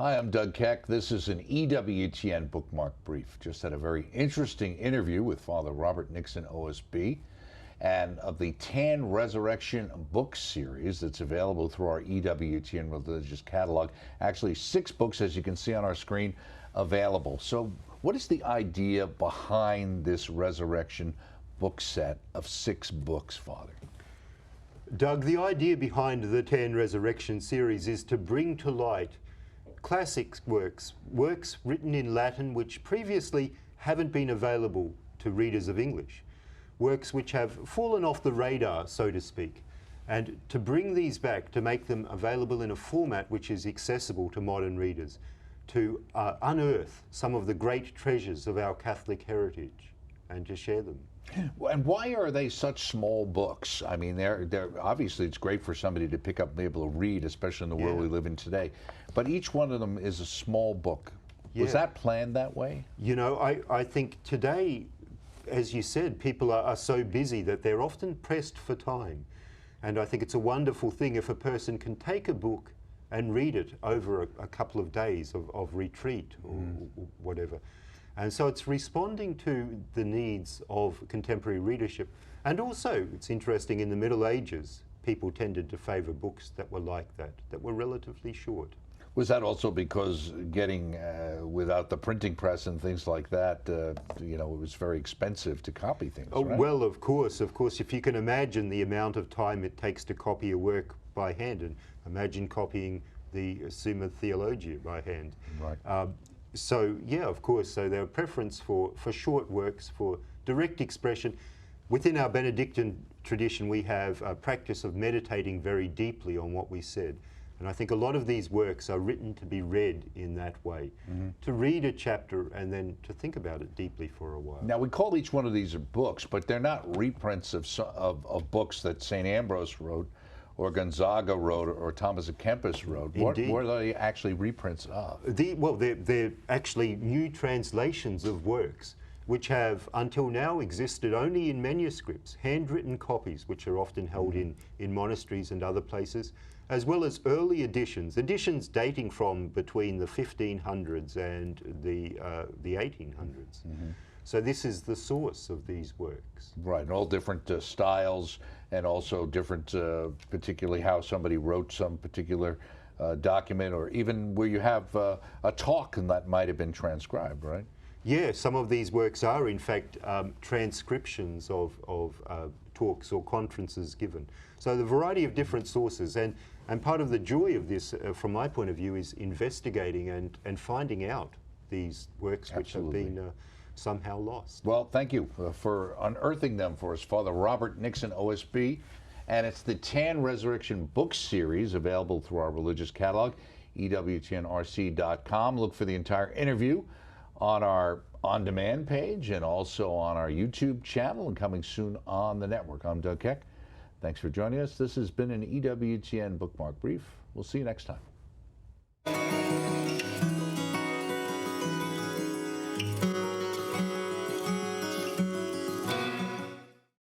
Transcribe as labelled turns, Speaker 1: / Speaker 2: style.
Speaker 1: Hi, I'm Doug Keck. This is an EWTN Bookmark Brief. Just had a very interesting interview with Father Robert Nixon, OSB, and of the Tan Resurrection book series that's available through our EWTN religious catalog. Actually, 6 books, as you can see on our screen, available. So what is the idea behind this resurrection book set of 6 books, Father?
Speaker 2: Doug, the idea behind the Tan Resurrection series is to bring to light classic works written in Latin which previously haven't been available to readers of English, works which have fallen off the radar, so to speak, and to bring these back, to make them available in a format which is accessible to modern readers, to unearth some of the great treasures of our Catholic heritage and to share them.
Speaker 1: And why are they such small books? I mean, they're obviously it's great for somebody to pick up and be able to read, especially in the world we live in today. But each one of them is a small book. Was that planned that way?
Speaker 2: You know, I think today, as you said, people are so busy that they're often pressed for time. And I think it's a wonderful thing if a person can take a book and read it over a couple of days of retreat or whatever. And so it's responding to the needs of contemporary readership. And also, it's interesting, in the Middle Ages, people tended to favour books that were like that were relatively short.
Speaker 1: Was that also because getting, without the printing press and things like that, you know, it was very expensive to copy things, right?
Speaker 2: Well, of course, if you can imagine the amount of time it takes to copy a work by hand, and imagine copying the Summa Theologia by hand.
Speaker 1: Right.
Speaker 2: So, yeah, of course, so there are preference for short works, for direct expression. Within our Benedictine tradition, we have a practice of meditating very deeply on what we said. And I think a lot of these works are written to be read in that way, to read a chapter and then to think about it deeply for a while.
Speaker 1: Now, we call each one of these books, but they're not reprints of books that St. Ambrose wrote, or Gonzaga wrote, or Thomas à Kempis wrote. What are they actually reprints of?
Speaker 2: Well, they're actually new translations of works which have until now existed only in manuscripts, handwritten copies which are often held in monasteries and other places, as well as early editions dating from between the 1500s and the 1800s. So this is the source of these works.
Speaker 1: Right, and all different styles, and also different, particularly how somebody wrote some particular document, or even where you have a talk and that might have been transcribed, right?
Speaker 2: Yeah, some of these works are in fact transcriptions of talks or conferences given. So the variety of different sources, and part of the joy of this, from my point of view, is investigating and finding out these works which have been somehow lost.
Speaker 1: Well, thank you for unearthing them for us, Father Robert Nixon, OSB. And it's the Tan Resurrection book series available through our religious catalog, EWTNRC.com. Look for the entire interview on our on-demand page and also on our YouTube channel, and coming soon on the network. I'm Doug Keck. Thanks for joining us. This has been an EWTN Bookmark Brief. We'll see you next time.